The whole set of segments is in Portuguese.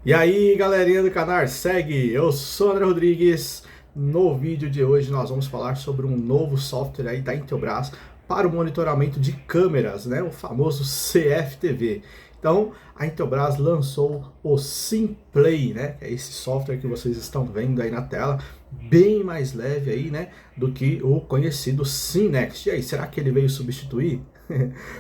E aí, galerinha do canal, segue! Eu sou o André Rodrigues. No vídeo de hoje nós vamos falar sobre um novo software aí da Intelbras para o monitoramento de câmeras, né? O famoso CFTV. Então, a Intelbras lançou o SimPlay, né? Que é esse software que vocês estão vendo aí na tela, bem mais leve aí, né? Do que o conhecido SimNext. E aí, será que ele veio substituir?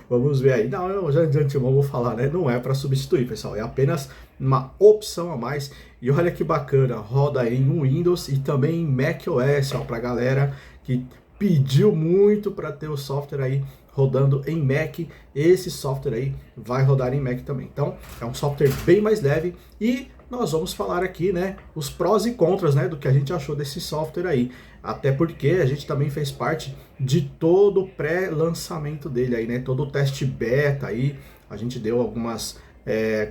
Vamos ver aí. Não, eu já de antemão vou falar, né? Não é para substituir, pessoal. É apenas uma opção a mais. E olha que bacana, roda em Windows e também em macOS, ó, para galera que pediu muito para ter o software aí rodando em Mac. Esse software aí vai rodar em Mac também. Então, é um software bem mais leve e nós vamos falar aqui, né, os prós e contras, né, do que a gente achou desse software aí. Até porque a gente também fez parte de todo o pré-lançamento dele aí, né, todo o teste beta aí. A gente deu algumas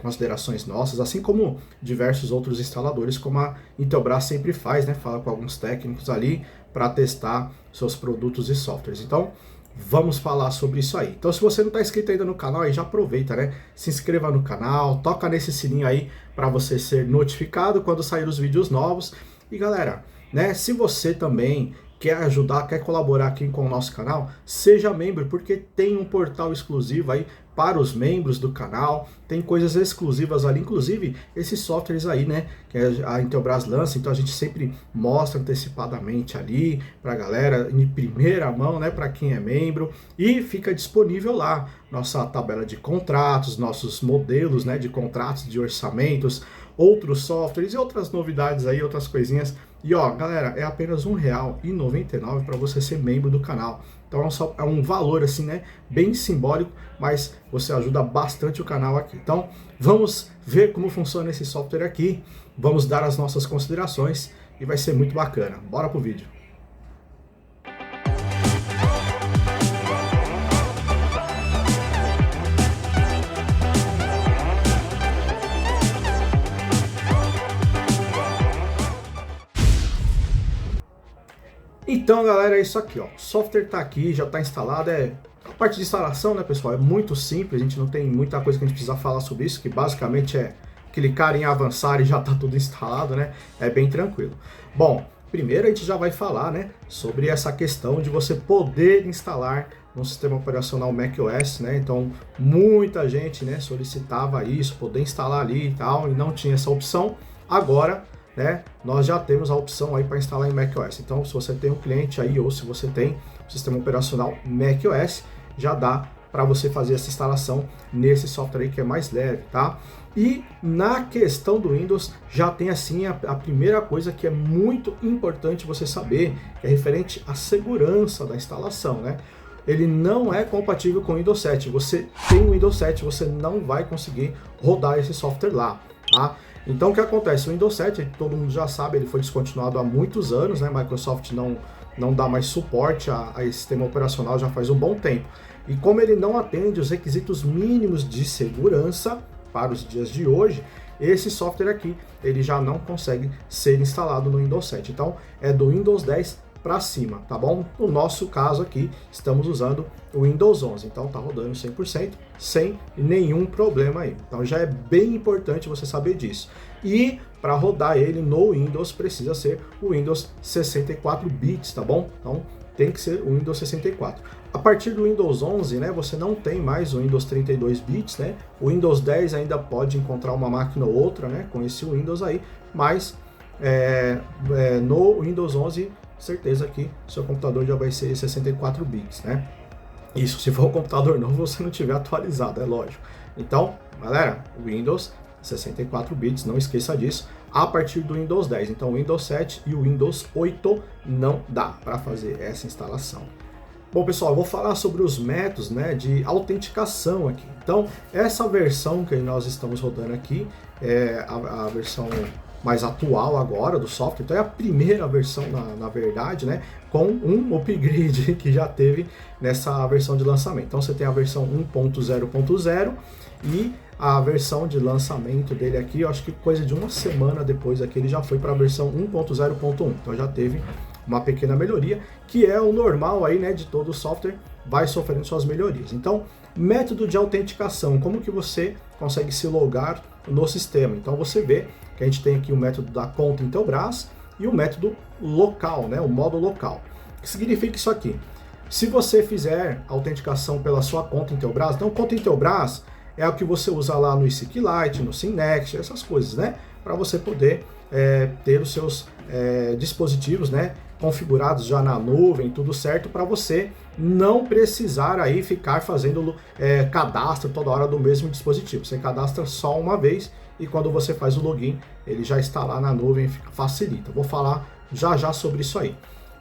considerações nossas, assim como diversos outros instaladores, como a Intelbras sempre faz, né, fala com alguns técnicos ali para testar seus produtos e softwares. Então, vamos falar sobre isso aí. Então, se você não está inscrito ainda no canal, aí já aproveita, né? Se inscreva no canal, toca nesse sininho aí para você ser notificado quando sair os vídeos novos. E galera, né? Se você também quer ajudar, quer colaborar aqui com o nosso canal, seja membro, porque tem um portal exclusivo aí para os membros do canal, tem coisas exclusivas ali, inclusive esses softwares aí, né, que a Intelbras lança, então a gente sempre mostra antecipadamente ali para a galera, em primeira mão, né, para quem é membro, e fica disponível lá nossa tabela de contratos, nossos modelos, né, de contratos, de orçamentos, outros softwares e outras novidades aí, outras coisinhas. E ó, galera, é apenas R$1,99 para você ser membro do canal. Então é um valor assim, né, bem simbólico, mas você ajuda bastante o canal aqui. Então vamos ver como funciona esse software aqui, vamos dar as nossas considerações e vai ser muito bacana. Bora pro vídeo. Então, galera, é isso aqui, ó. O software tá aqui, já tá instalado. A parte de instalação, né, pessoal, é muito simples. A gente não tem muita coisa que a gente precisa falar sobre isso, que basicamente é clicar em avançar e já tá tudo instalado, né? É bem tranquilo. Bom, primeiro a gente já vai falar, né, sobre essa questão de você poder instalar no sistema operacional macOS, né? Então, muita gente, né, solicitava isso, poder instalar ali e tal, e não tinha essa opção. Agora, né, nós já temos a opção aí para instalar em macOS. Então, se você tem um cliente aí ou se você tem o sistema operacional macOS, já dá para você fazer essa instalação nesse software aí que é mais leve, tá? E na questão do Windows, já tem assim a primeira coisa que é muito importante você saber, que é referente à segurança da instalação, né? Ele não é compatível com o Windows 7. Você tem o Windows 7, você não vai conseguir rodar esse software lá, tá? Então o que acontece? O Windows 7, todo mundo já sabe, ele foi descontinuado há muitos anos, né? Microsoft não dá mais suporte a esse sistema operacional já faz um bom tempo. E como ele não atende os requisitos mínimos de segurança para os dias de hoje, esse software aqui ele já não consegue ser instalado no Windows 7. Então é do Windows 10 para cima, tá bom? No nosso caso aqui, estamos usando o Windows 11, então tá rodando 100% sem nenhum problema aí. Então já é bem importante você saber disso. E para rodar ele no Windows precisa ser o Windows 64 bits, tá bom? Então tem que ser o Windows 64. A partir do Windows 11, né, você não tem mais o Windows 32 bits, né? O Windows 10 ainda pode encontrar uma máquina ou outra, né, com esse Windows aí, mas no Windows 11 certeza que seu computador já vai ser 64 bits, né? Isso se for um computador novo, você não tiver atualizado, é lógico. Então, galera, Windows 64 bits, não esqueça disso, a partir do Windows 10. Então, o Windows 7 e o Windows 8 não dá para fazer essa instalação. Bom, pessoal, eu vou falar sobre os métodos, né, de autenticação aqui. Então, essa versão que nós estamos rodando aqui é a versão mais atual agora do software, então é a primeira versão na verdade, né, com um upgrade que já teve nessa versão de lançamento. Então você tem a versão 1.0.0 e a versão de lançamento dele aqui, eu acho que coisa de uma semana depois aqui ele já foi para a versão 1.0.1, então já teve uma pequena melhoria, que é o normal aí, né, de todo o software, vai sofrendo suas melhorias. Então, método de autenticação, como que você consegue se logar no sistema. Então você vê que a gente tem aqui o método da conta Intelbras e o método local, né, o modo local. O que significa isso aqui? Se você fizer autenticação pela sua conta Intelbras, então conta Intelbras é o que você usa lá no SQLite, no Synext, essas coisas, né, para você poder ter os seus dispositivos, né, configurados já na nuvem, tudo certo, para você não precisar aí ficar fazendo cadastro toda hora do mesmo dispositivo. Você cadastra só uma vez e quando você faz o login, ele já está lá na nuvem, facilita. Vou falar já sobre isso aí.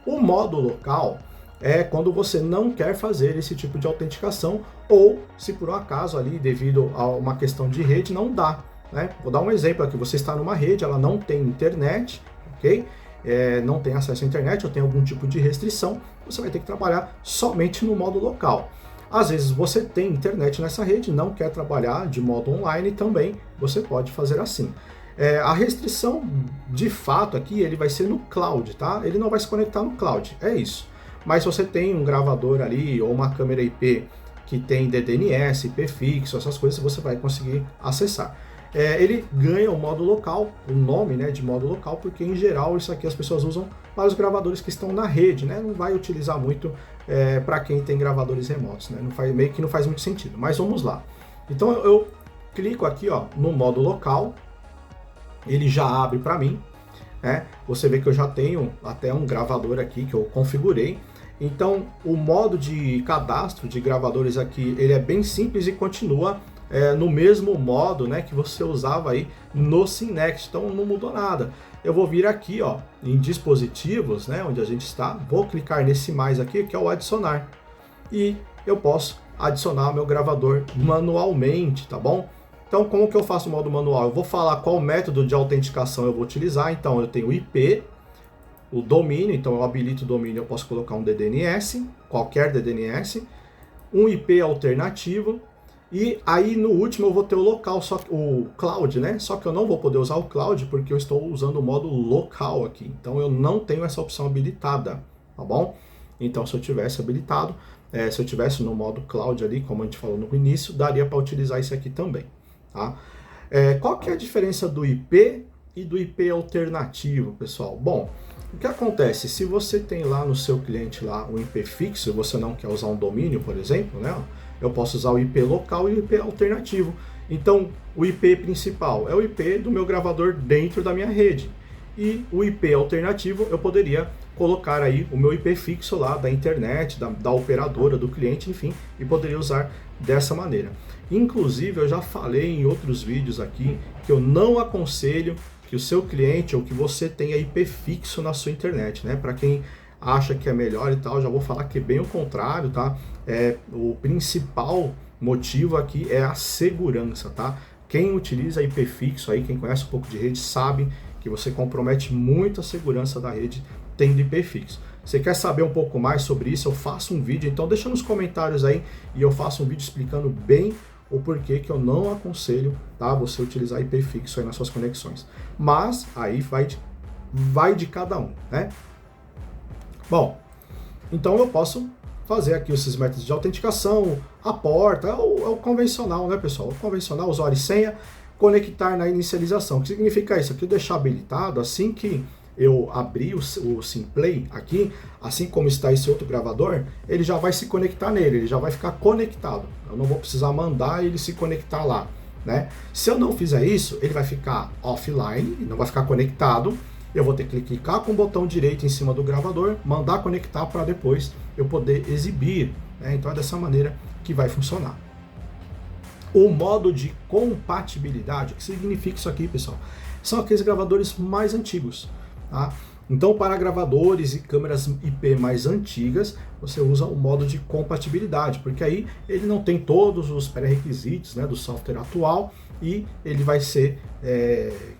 O modo local é quando você não quer fazer esse tipo de autenticação ou se por um acaso ali, devido a uma questão de rede, não dá, né? Vou dar um exemplo aqui, você está numa rede, ela não tem internet, ok? Não tem acesso à internet ou tem algum tipo de restrição, você vai ter que trabalhar somente no modo local. Às vezes você tem internet nessa rede, não quer trabalhar de modo online também, você pode fazer assim. A restrição de fato aqui, ele vai ser no cloud, tá? Ele não vai se conectar no cloud, é isso. Mas se você tem um gravador ali ou uma câmera IP que tem DDNS, IP fixo, essas coisas, você vai conseguir acessar. Ele ganha o modo local, o nome, né, de modo local, porque em geral isso aqui as pessoas usam para os gravadores que estão na rede, né? Não vai utilizar muito para quem tem gravadores remotos, né? Meio que não faz muito sentido, mas vamos lá. Então eu clico aqui, ó, no modo local, ele já abre para mim, né? Você vê que eu já tenho até um gravador aqui que eu configurei. Então o modo de cadastro de gravadores aqui, ele é bem simples e continua no mesmo modo, né, que você usava aí no Synext, então não mudou nada. Eu vou vir aqui, ó, em dispositivos, né, onde a gente está, vou clicar nesse mais aqui, que é o adicionar, e eu posso adicionar meu gravador manualmente, tá bom? Então como que eu faço o modo manual? Eu vou falar qual método de autenticação eu vou utilizar. Então eu tenho o IP, o domínio, então eu habilito o domínio, eu posso colocar um DDNS, qualquer DDNS, um IP alternativo, e aí no último eu vou ter o local, o cloud, né? Só que eu não vou poder usar o cloud porque eu estou usando o modo local aqui. Então eu não tenho essa opção habilitada, tá bom? Então se eu tivesse habilitado, se eu tivesse no modo cloud ali, como a gente falou no início, daria para utilizar isso aqui também, tá? Qual que é a diferença do IP e do IP alternativo, pessoal? Bom, o que acontece? Se você tem lá no seu cliente lá um IP fixo, você não quer usar um domínio, por exemplo, né? Eu posso usar o IP local e o IP alternativo. Então, o IP principal é o IP do meu gravador dentro da minha rede. E o IP alternativo, eu poderia colocar aí o meu IP fixo lá da internet, da operadora, do cliente, enfim, e poderia usar dessa maneira. Inclusive, eu já falei em outros vídeos aqui que eu não aconselho que o seu cliente ou que você tenha IP fixo na sua internet, né? Para quem acha que é melhor e tal, já vou falar que é bem o contrário, tá? O principal motivo aqui é a segurança, tá? Quem utiliza IP fixo aí, quem conhece um pouco de rede, sabe que você compromete muito a segurança da rede tendo IP fixo. Você quer saber um pouco mais sobre isso? Eu faço um vídeo, então deixa nos comentários aí e eu faço um vídeo explicando bem o porquê que eu não aconselho, tá, você utilizar IP fixo aí nas suas conexões. Mas aí vai de cada um, né? Bom, então eu posso fazer aqui esses métodos de autenticação, a porta, é o convencional, né, pessoal? O convencional, usuário e senha, conectar na inicialização. O que significa isso? Aqui eu deixar habilitado, assim que eu abrir o SimPlay aqui, assim como está esse outro gravador, ele já vai se conectar nele, ele já vai ficar conectado. Eu não vou precisar mandar ele se conectar lá, né? Se eu não fizer isso, ele vai ficar offline, não vai ficar conectado. Eu vou ter que clicar com o botão direito em cima do gravador, mandar conectar para depois eu poder exibir, né? Então é dessa maneira que vai funcionar. O modo de compatibilidade, o que significa isso aqui, pessoal? São aqueles gravadores mais antigos, tá? Então, para gravadores e câmeras IP mais antigas, você usa o modo de compatibilidade, porque aí ele não tem todos os pré-requisitos, né, do software atual e ele vai ser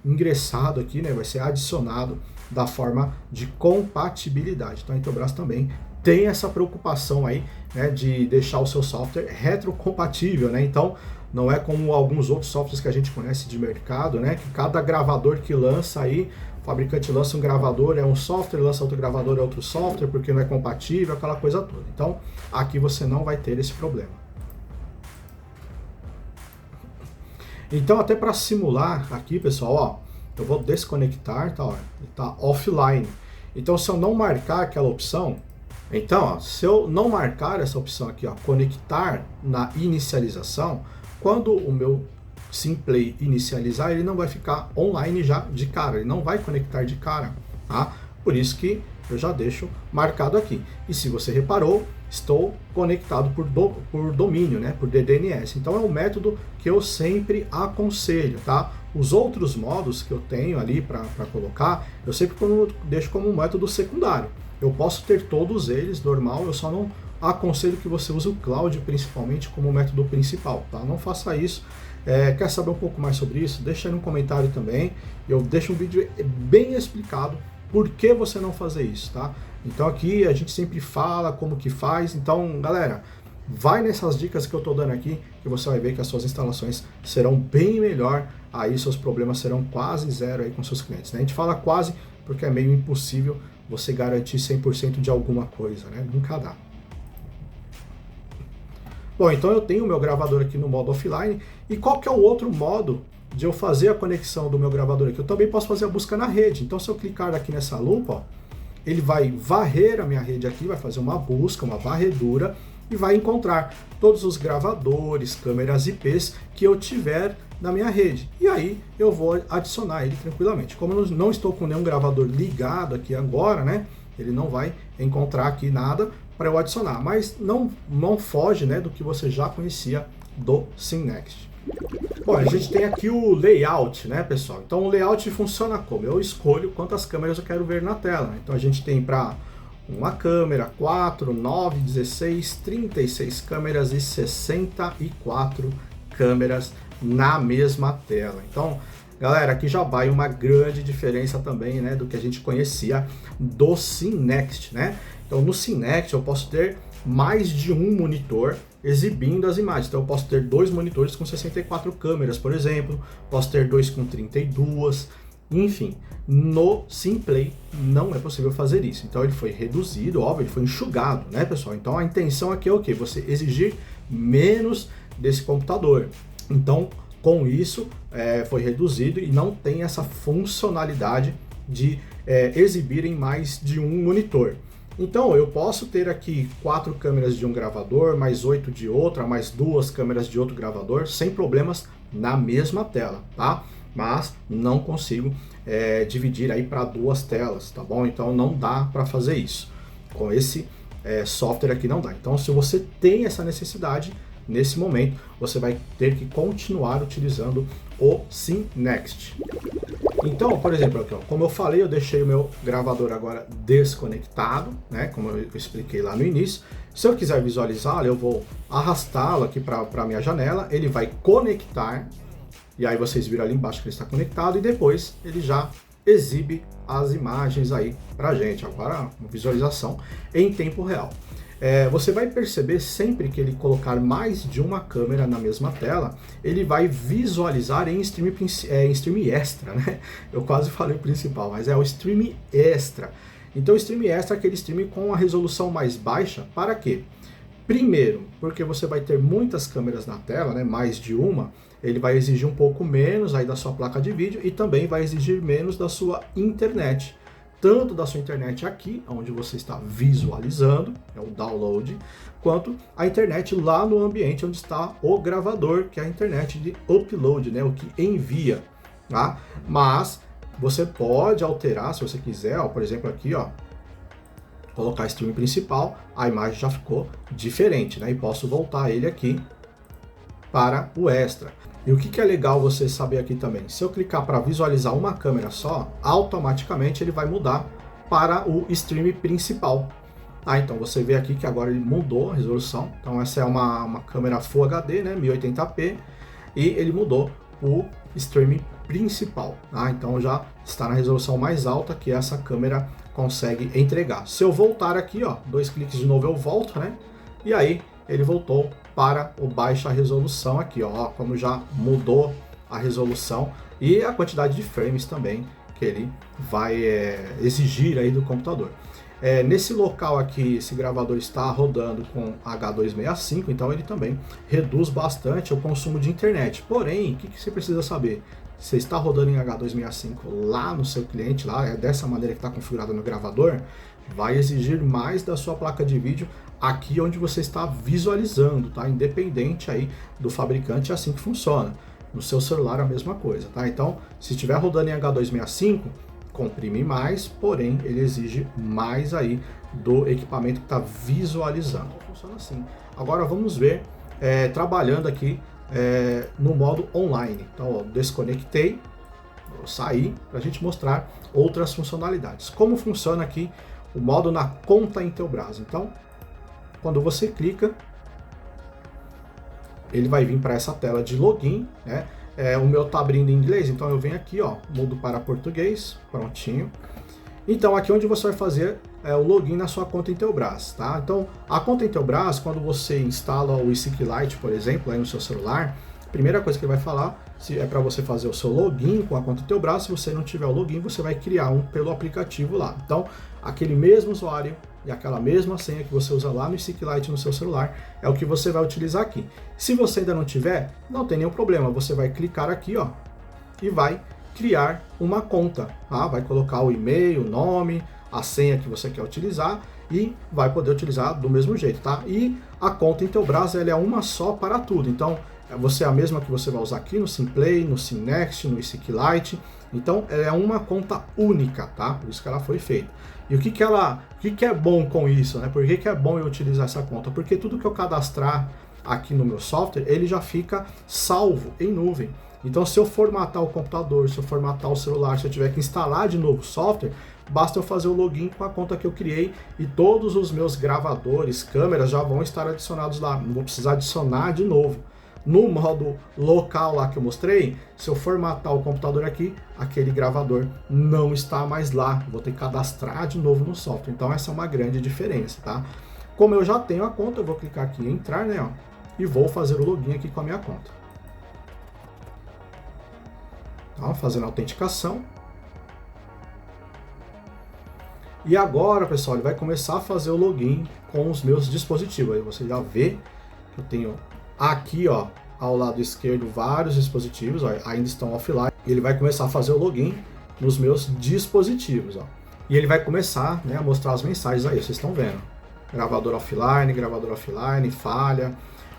ingressado aqui, né, vai ser adicionado da forma de compatibilidade. Então, a Intelbras também tem essa preocupação aí, né, de deixar o seu software retrocompatível, né? Então, não é como alguns outros softwares que a gente conhece de mercado, né, que cada gravador que lança aí, o fabricante lança um gravador, é um software, lança outro gravador, é outro software, porque não é compatível, aquela coisa toda. Então, aqui você não vai ter esse problema. Então, até para simular aqui, pessoal, ó, eu vou desconectar, tá, ó, tá offline. Então, se eu não marcar aquela opção, então, ó, se eu não marcar essa opção aqui, ó, conectar na inicialização, quando o meu SimPlay inicializar, ele não vai ficar online já de cara, ele não vai conectar de cara, tá? Por isso que eu já deixo marcado aqui. E se você reparou, estou conectado por domínio, né, por DDNS. Então é um método que eu sempre aconselho, tá? Os outros modos que eu tenho ali para colocar, eu sempre deixo como um método secundário. Eu posso ter todos eles normal, eu só não aconselho que você use o cloud principalmente como método principal, tá? Não faça isso. Quer saber um pouco mais sobre isso? Deixa aí no comentário também. Eu deixo um vídeo bem explicado por que você não fazer isso, tá? Então aqui a gente sempre fala como que faz. Então, galera, vai nessas dicas que eu tô dando aqui que você vai ver que as suas instalações serão bem melhor. Aí seus problemas serão quase zero aí com seus clientes, né? A gente fala quase porque é meio impossível você garantir 100% de alguma coisa, né? Nunca dá. Bom, então eu tenho o meu gravador aqui no modo offline. E qual que é o outro modo de eu fazer a conexão do meu gravador aqui? Eu também posso fazer a busca na rede. Então se eu clicar aqui nessa lupa, ó, ele vai varrer a minha rede aqui, vai fazer uma busca, uma varredura e vai encontrar todos os gravadores, câmeras IPs que eu tiver na minha rede. E aí eu vou adicionar ele tranquilamente. Como eu não estou com nenhum gravador ligado aqui agora, né? Ele não vai encontrar aqui nada para eu adicionar, mas não foge, né, do que você já conhecia do SimNext. Bom, a gente tem aqui o layout, né, pessoal? Então o layout funciona como? Eu escolho quantas câmeras eu quero ver na tela. Então a gente tem para uma câmera, 4, 9, 16, 36 câmeras e 64 câmeras na mesma tela. Então, galera, aqui já vai uma grande diferença também, né, do que a gente conhecia do SimNext, né? Então no SimNext eu posso ter mais de um monitor exibindo as imagens. Então eu posso ter 2 monitores com 64 câmeras, por exemplo, posso ter 2 com 32, enfim. No SimPlay não é possível fazer isso. Então ele foi reduzido, óbvio, ele foi enxugado, né, pessoal? Então a intenção aqui é o quê? Você exigir menos desse computador. Então com isso foi reduzido e não tem essa funcionalidade de exibir em mais de um monitor. Então eu posso ter aqui 4 câmeras de um gravador, mais 8 de outra, mais 2 câmeras de outro gravador, sem problemas na mesma tela, tá? Mas não consigo dividir aí para 2 telas, tá bom? Então não dá para fazer isso. Com esse software aqui não dá. Então se você tem essa necessidade, nesse momento você vai ter que continuar utilizando o SimNext. Então, por exemplo, aqui, ó, como eu falei, eu deixei o meu gravador agora desconectado, né? Como eu expliquei lá no início. Se eu quiser visualizá-lo, eu vou arrastá-lo aqui para a minha janela, ele vai conectar, e aí vocês viram ali embaixo que ele está conectado, e depois ele já exibe as imagens aí pra gente. Agora, uma visualização em tempo real. Você vai perceber sempre que ele colocar mais de uma câmera na mesma tela, ele vai visualizar em stream extra, né? Eu quase falei o principal, mas é o stream extra. Então o stream extra é aquele stream com a resolução mais baixa, para quê? Primeiro, porque você vai ter muitas câmeras na tela, né? Mais de uma, ele vai exigir um pouco menos aí da sua placa de vídeo e também vai exigir menos da sua internet. Tanto da sua internet aqui, onde você está visualizando, é o download, quanto a internet lá no ambiente onde está o gravador, que é a internet de upload, né, o que envia, tá? Mas você pode alterar, se você quiser, ó, por exemplo aqui, ó, colocar stream principal, a imagem já ficou diferente, né, e posso voltar ele aqui para o extra. E o que é legal você saber aqui também, se eu clicar para visualizar uma câmera só, automaticamente ele vai mudar para o stream principal. Então você vê aqui que agora ele mudou a resolução, então essa é uma câmera Full HD, né, 1080p, e ele mudou o stream principal. Então já está na resolução mais alta que essa câmera consegue entregar. Se eu voltar aqui, ó, 2 cliques de novo eu volto, né, e aí ele voltou para o baixa resolução aqui, ó, como já mudou a resolução e a quantidade de frames também que ele vai exigir aí do computador. Nesse local aqui, esse gravador está rodando com H265, então ele também reduz bastante o consumo de internet. Porém, o que você precisa saber? Você está rodando em H265 lá no seu cliente, lá é dessa maneira que está configurado no gravador, vai exigir mais da sua placa de vídeo aqui onde você está visualizando, tá? Independente aí do fabricante, é assim que funciona. No seu celular a mesma coisa, tá? Então, se estiver rodando em H265, comprime mais, porém ele exige mais aí do equipamento que está visualizando. Funciona assim. Agora vamos ver trabalhando aqui no modo online. Então, ó, desconectei, vou sair para a gente mostrar outras funcionalidades. Como funciona aqui o modo na conta Intelbras. Então, quando você clica, ele vai vir para essa tela de login, né? O meu tá abrindo em inglês, então eu venho aqui, ó, mudo para português, prontinho. Então aqui onde você vai fazer o login na sua conta Intelbras, tá? Então a conta Intelbras, quando você instala o SQLite, por exemplo, aí no seu celular, a primeira coisa que ele vai falar se é para você fazer o seu login com a conta Intelbras. Se você não tiver o login, você vai criar um pelo aplicativo lá. Então aquele mesmo usuário e aquela mesma senha que você usa lá no SQLite no seu celular é o que você vai utilizar aqui. Se você ainda não tiver, não tem nenhum problema, você vai clicar aqui, ó, e vai criar uma conta, tá? Vai colocar o e-mail, o nome, a senha que você quer utilizar e vai poder utilizar do mesmo jeito, tá? E a conta Intelbras, ela é uma só para tudo, então você é a mesma que você vai usar aqui no SimPlay, no SimNext, no SQLite. Então ela é uma conta única, tá? Por isso que ela foi feita. E o que é bom com isso, né? Por que é bom eu utilizar essa conta? Porque tudo que eu cadastrar aqui no meu software, ele já fica salvo em nuvem. Então se eu formatar o computador, se eu formatar o celular, se eu tiver que instalar de novo o software, basta eu fazer o login com a conta que eu criei e todos os meus gravadores, câmeras já vão estar adicionados lá. Não vou precisar adicionar de novo. No modo local lá que eu mostrei, se eu formatar o computador aqui, aquele gravador não está mais lá. Vou ter que cadastrar de novo no software. Então essa é uma grande diferença, tá? Como eu já tenho a conta, eu vou clicar aqui em entrar, né, ó, e vou fazer o login aqui com a minha conta. Tá, fazendo a autenticação. E agora, pessoal, ele vai começar a fazer o login com os meus dispositivos. Aí você já vê que eu tenho aqui, ó, ao lado esquerdo, vários dispositivos, ó, ainda estão offline. E ele vai começar a fazer o login nos meus dispositivos, ó. E ele vai começar, né, a mostrar as mensagens aí, vocês estão vendo. Gravador offline, falha.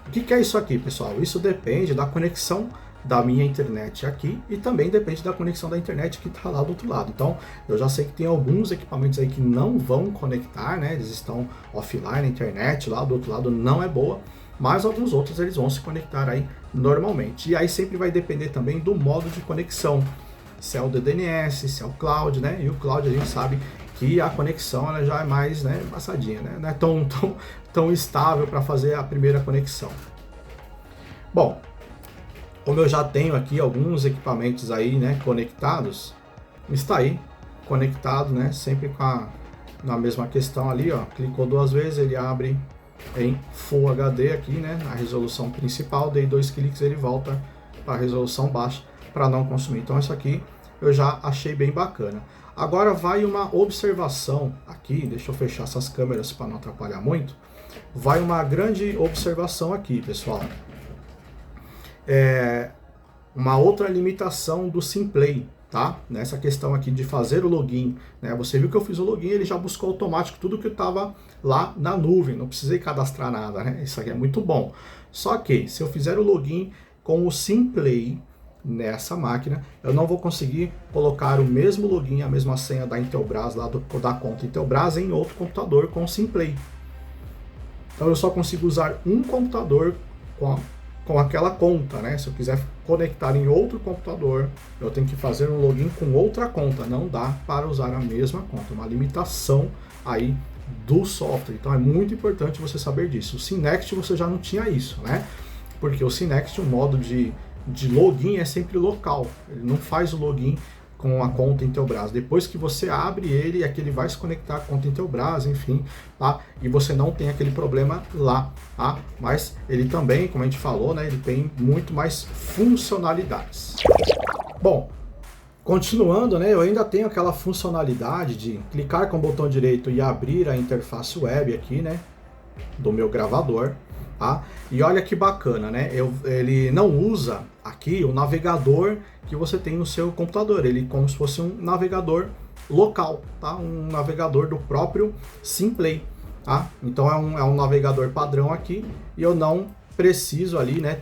O que é isso aqui, pessoal? Isso depende da conexão da minha internet aqui e também depende da conexão da internet que está lá do outro lado. Então, eu já sei que tem alguns equipamentos aí que não vão conectar, né? Eles estão offline, a internet lá do outro lado não é boa, mas alguns outros eles vão se conectar aí normalmente. E aí sempre vai depender também do modo de conexão, se é o DNS, se é o cloud, né? E o cloud a gente sabe que a conexão ela já é mais, né, passadinha, né? Não é tão estável para fazer a primeira conexão. Bom, como eu já tenho aqui alguns equipamentos aí, né, conectados, está aí conectado, né, sempre na mesma questão ali, ó, clicou duas vezes, ele abre em Full HD aqui, né, na resolução principal, dei 2 cliques, ele volta para a resolução baixa para não consumir. Então isso aqui eu já achei bem bacana. Agora vai uma observação aqui, deixa eu fechar essas câmeras para não atrapalhar muito. Vai uma grande observação aqui, pessoal. Uma outra limitação do SimPlay, tá? Nessa questão aqui de fazer o login, né? Você viu que eu fiz o login, ele já buscou automático tudo que estava lá na nuvem, não precisei cadastrar nada, né? Isso aqui é muito bom. Só que se eu fizer o login com o SimPlay nessa máquina, eu não vou conseguir colocar o mesmo login, a mesma senha da Intelbras, lá da conta Intelbras, em outro computador com o SimPlay. Então eu só consigo usar um computador com aquela conta, né? Se eu quiser conectar em outro computador, eu tenho que fazer um login com outra conta. Não dá para usar a mesma conta. Uma limitação aí do software. Então é muito importante você saber disso. O SimNext você já não tinha isso, né? Porque o SimNext, o modo de login é sempre local. Ele não faz o login com a conta Intelbras. Depois que você abre ele, é que ele vai se conectar com a conta Intelbras, enfim, tá? E você não tem aquele problema lá, tá? Mas ele também, como a gente falou, né, ele tem muito mais funcionalidades. Bom, Continuando, né, eu ainda tenho aquela funcionalidade de clicar com o botão direito e abrir a interface web aqui, né, do meu gravador, tá? E olha que bacana, né? Ele não usa aqui o navegador que você tem no seu computador, ele como se fosse um navegador local, tá? Um navegador do próprio SimPlay, tá? Então é um navegador padrão aqui e eu não preciso ali, né,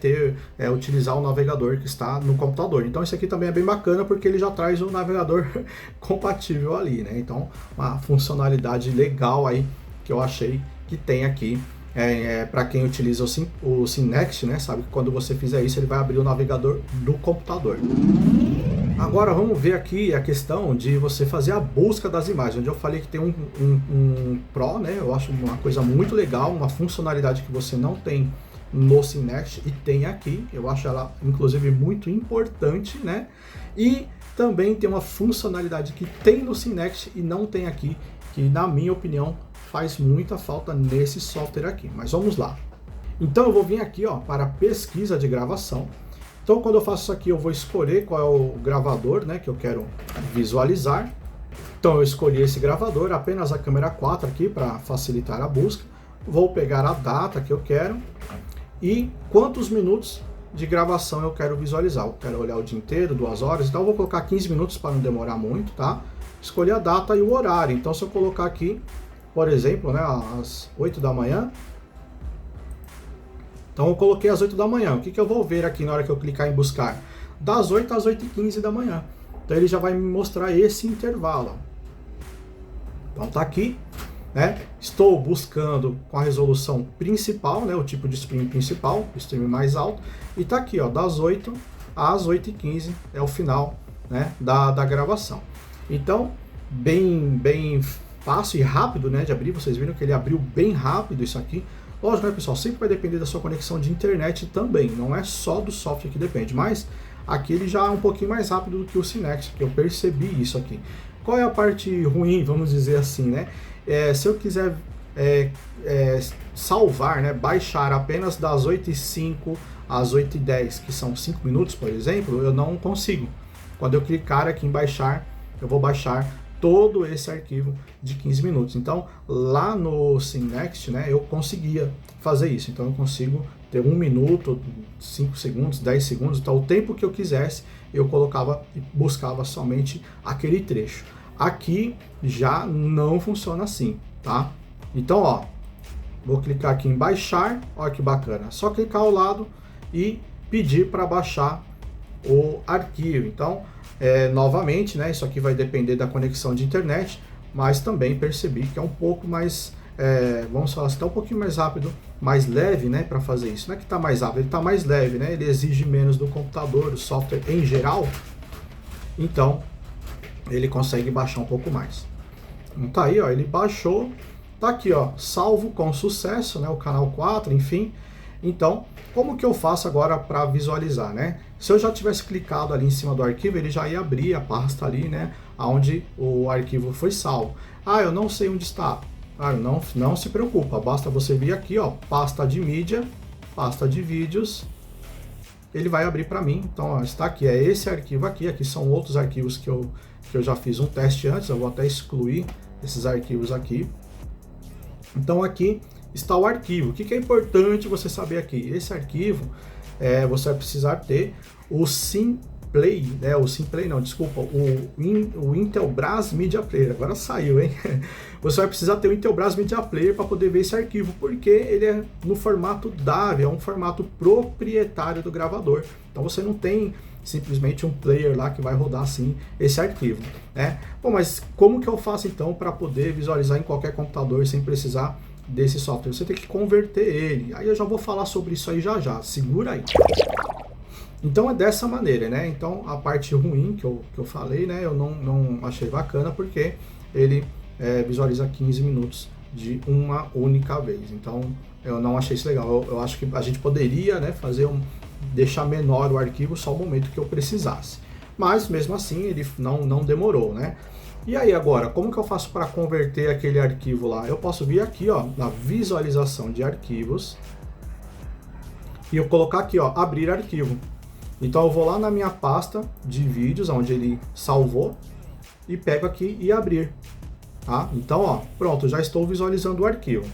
utilizar o navegador que está no computador. Então isso aqui também é bem bacana porque ele já traz o navegador compatível ali, né? Então uma funcionalidade legal aí que eu achei que tem aqui para quem utiliza o SimNext, né? Sabe que quando você fizer isso ele vai abrir o navegador do computador. Agora vamos ver aqui a questão de você fazer a busca das imagens, onde eu falei que tem um Pro, né? Eu acho uma coisa muito legal, uma funcionalidade que você não tem no SimNext e tem aqui. Eu acho ela inclusive muito importante, né? E também tem uma funcionalidade que tem no SimNext e não tem aqui, que na minha opinião faz muita falta nesse software aqui. Mas vamos lá. Então eu vou vir aqui, ó, para pesquisa de gravação. Então quando eu faço isso aqui eu vou escolher qual é o gravador, né, que eu quero visualizar. Então eu escolhi esse gravador, apenas a câmera 4 aqui para facilitar a busca. Vou pegar a data que eu quero e quantos minutos de gravação eu quero visualizar. Eu quero olhar o dia inteiro, 2 horas, então eu vou colocar 15 minutos para não demorar muito, tá? Escolhi a data e o horário. Então se eu colocar aqui, por exemplo, né, às 8 da manhã. Então eu coloquei às 8 da manhã. O que eu vou ver aqui na hora que eu clicar em buscar? Das 8 às 8h15 da manhã. Então ele já vai me mostrar esse intervalo. Então tá aqui, né? Estou buscando com a resolução principal, né, o tipo de stream principal, o stream mais alto. E tá aqui, ó, das 8 às 8h15 é o final, né, da gravação. Então, bem fácil e rápido, né, de abrir. Vocês viram que ele abriu bem rápido isso aqui. Lógico, né, pessoal, sempre vai depender da sua conexão de internet também, não é só do software que depende, mas aqui ele já é um pouquinho mais rápido do que o SimNext, que eu percebi isso aqui. Qual é a parte ruim, vamos dizer assim, né? Se eu quiser salvar, né, baixar apenas das 8h05 às 8h10, que são 5 minutos, por exemplo, eu não consigo. Quando eu clicar aqui em baixar, eu vou baixar todo esse arquivo de 15 minutos. Então, lá no SimNext, né, eu conseguia fazer isso. Então, eu consigo ter 1 minuto, 5 segundos, 10 segundos, então o tempo que eu quisesse, eu colocava e buscava somente aquele trecho. Aqui já não funciona assim, tá? Então, ó, vou clicar aqui em baixar, olha que bacana. Só clicar ao lado e pedir para baixar o arquivo. Então, novamente, né, isso aqui vai depender da conexão de internet, mas também percebi que é um pouco mais, vamos falar assim, tá um pouquinho mais rápido, mais leve, né, para fazer isso. Não é que tá mais rápido, ele tá mais leve, né, ele exige menos do computador, do software em geral, então ele consegue baixar um pouco mais. Então tá aí, ó, ele baixou, tá aqui, ó, salvo com sucesso, né, o canal 4, enfim. Então, como que eu faço agora para visualizar, né? Se eu já tivesse clicado ali em cima do arquivo, ele já ia abrir a pasta ali, né, onde o arquivo foi salvo. Ah, eu não sei onde está. Ah, não se preocupa, basta você vir aqui, ó, pasta de mídia, pasta de vídeos, ele vai abrir para mim. Então, ó, está aqui, é esse arquivo aqui, aqui são outros arquivos que eu já fiz um teste antes, eu vou até excluir esses arquivos aqui. Então aqui está o arquivo. O que é importante você saber aqui? Esse arquivo, você vai precisar ter o SimPlay, né? O SimPlay não, desculpa, o Intelbras Media Player. Agora saiu, hein? Você vai precisar ter o Intelbras Media Player para poder ver esse arquivo, porque ele é no formato DAV, é um formato proprietário do gravador. Então você não tem simplesmente um player lá que vai rodar assim esse arquivo, né? Bom, mas como que eu faço então para poder visualizar em qualquer computador sem precisar desse software? Você tem que converter ele. Aí eu já vou falar sobre isso aí já. Segura aí. Então é dessa maneira, né? Então a parte ruim que eu falei, né? Eu não achei bacana porque ele visualiza 15 minutos de uma única vez. Então eu não achei isso legal. Eu acho que a gente poderia, né, deixar menor o arquivo só o momento que eu precisasse. Mas mesmo assim ele não demorou, né? E aí agora, como que eu faço para converter aquele arquivo lá? Eu posso vir aqui, ó, na visualização de arquivos e eu colocar aqui, ó, abrir arquivo. Então eu vou lá na minha pasta de vídeos, onde ele salvou, e pego aqui e abrir. Tá? Então, ó, pronto, já estou visualizando o arquivo.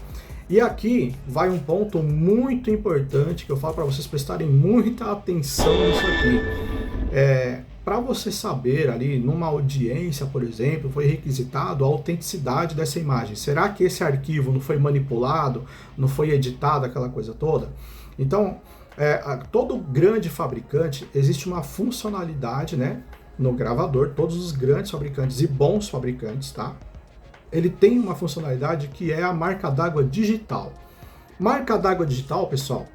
E aqui vai um ponto muito importante que eu falo para vocês prestarem muita atenção nisso aqui. Para você saber ali, numa audiência, por exemplo, foi requisitado a autenticidade dessa imagem. Será que esse arquivo não foi manipulado, não foi editado, aquela coisa toda? Então, todo grande fabricante, existe uma funcionalidade, né, no gravador, todos os grandes fabricantes e bons fabricantes, tá? Ele tem uma funcionalidade que é a marca d'água digital. Marca d'água digital, pessoal,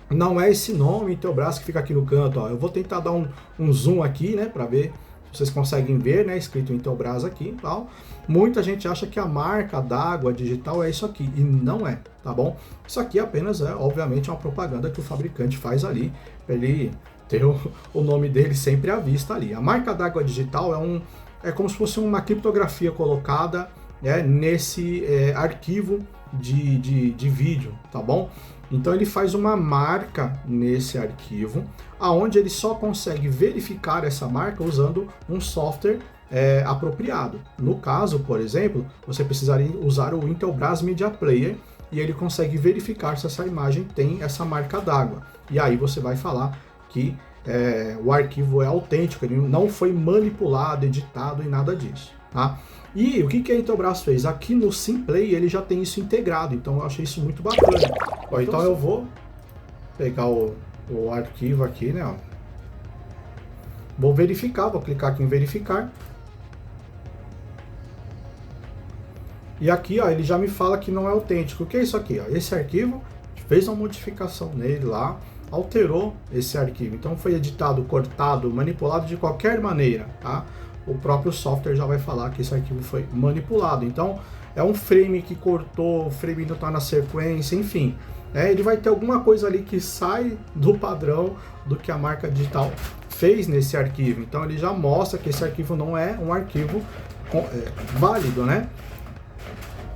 não é esse nome Intelbras que fica aqui no canto, ó. Eu vou tentar dar um zoom aqui, né, para ver se vocês conseguem ver, né, escrito Intelbras aqui e tal. Muita gente acha que a marca d'água digital é isso aqui, e não é, tá bom? Isso aqui apenas obviamente, uma propaganda que o fabricante faz ali, para ele ter o nome dele sempre à vista ali. A marca d'água digital é como se fosse uma criptografia colocada nesse arquivo de vídeo, tá bom? Então ele faz uma marca nesse arquivo, aonde ele só consegue verificar essa marca usando um software apropriado. No caso, por exemplo, você precisaria usar o Intelbras Media Player e ele consegue verificar se essa imagem tem essa marca d'água. E aí você vai falar que o arquivo é autêntico, ele não foi manipulado, editado e nada disso, tá? E o que a Intelbras fez? Aqui no SimPlay ele já tem isso integrado, então eu achei isso muito bacana. Ó, então eu vou pegar o arquivo aqui, né? Ó. Vou verificar, vou clicar aqui em verificar. E aqui, ó, ele já me fala que não é autêntico. O que é isso aqui? Ó? Esse arquivo fez uma modificação nele lá, alterou esse arquivo. Então foi editado, cortado, manipulado de qualquer maneira, tá? O próprio software já vai falar que esse arquivo foi manipulado. Então, é um frame que cortou, o frame não está na sequência, enfim. Ele vai ter alguma coisa ali que sai do padrão do que a marca digital fez nesse arquivo. Então, ele já mostra que esse arquivo não é um arquivo válido, né?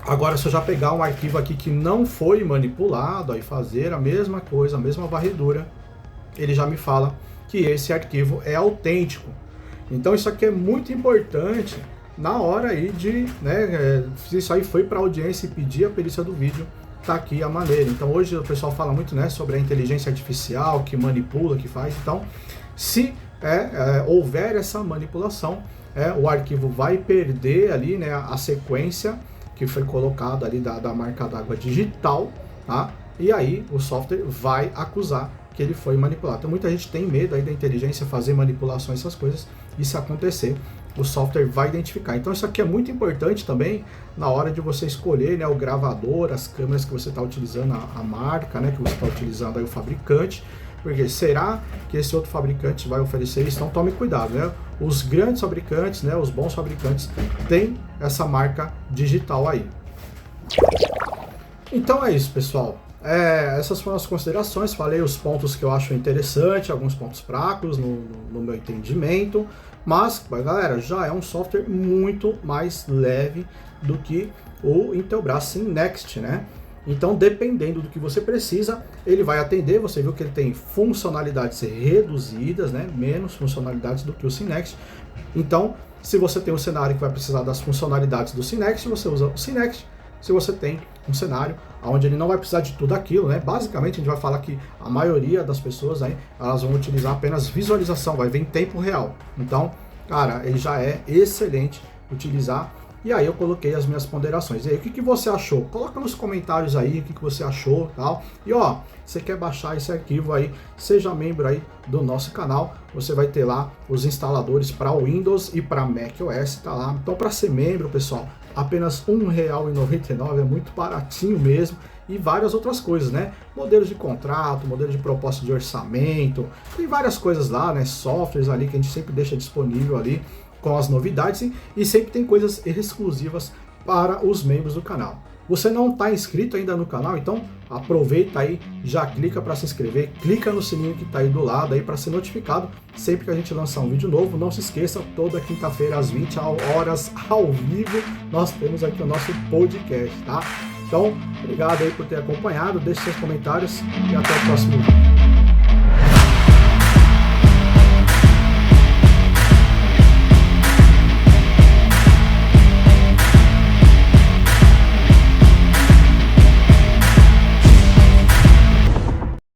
Agora, se eu já pegar um arquivo aqui que não foi manipulado, aí fazer a mesma coisa, a mesma varredura, ele já me fala que esse arquivo é autêntico. Então isso aqui é muito importante na hora aí de, né, se isso aí foi para a audiência e pedir a perícia do vídeo, tá aqui a maneira. Então hoje o pessoal fala muito, né, sobre a inteligência artificial que manipula, que faz. Então, se houver essa manipulação, o arquivo vai perder ali, né, a sequência que foi colocada ali da marca d'água digital, tá? E aí o software vai acusar que ele foi manipulado. Então muita gente tem medo aí da inteligência fazer manipulações, essas coisas, e se acontecer, o software vai identificar. Então isso aqui é muito importante também na hora de você escolher, né, o gravador, as câmeras que você está utilizando, a marca, né, que você está utilizando aí, o fabricante, porque será que esse outro fabricante vai oferecer isso? Então tome cuidado, né? Os grandes fabricantes, né, os bons fabricantes têm essa marca digital aí. Então é isso, pessoal. Essas foram as considerações, falei os pontos que eu acho interessante, alguns pontos fracos no meu entendimento, mas, galera, já é um software muito mais leve do que o Intelbras SimNext, né? Então, dependendo do que você precisa, ele vai atender. Você viu que ele tem funcionalidades reduzidas, né? Menos funcionalidades do que o SimNext. Então, se você tem um cenário que vai precisar das funcionalidades do SimNext, você usa o SimNext. Se você tem um cenário onde ele não vai precisar de tudo aquilo, né? Basicamente, a gente vai falar que a maioria das pessoas aí, elas vão utilizar apenas visualização, vai ver em tempo real. Então, cara, ele já é excelente utilizar. E aí eu coloquei as minhas ponderações. E aí, o que você achou? Coloca nos comentários aí o que você achou, tal. E ó, você quer baixar esse arquivo aí, seja membro aí do nosso canal. Você vai ter lá os instaladores para Windows e para macOS, tá lá. Então, para ser membro, pessoal, apenas R$ 1,99, é muito baratinho mesmo. E várias outras coisas, né? Modelos de contrato, modelo de proposta de orçamento, tem várias coisas lá, né? Softwares ali que a gente sempre deixa disponível ali com as novidades e sempre tem coisas exclusivas para os membros do canal. Você não está inscrito ainda no canal, então aproveita aí, já clica para se inscrever, clica no sininho que está aí do lado aí para ser notificado sempre que a gente lançar um vídeo novo. Não se esqueça, toda quinta-feira às 20 horas ao vivo nós temos aqui o nosso podcast, tá? Então, obrigado aí por ter acompanhado, deixe seus comentários e até o próximo vídeo.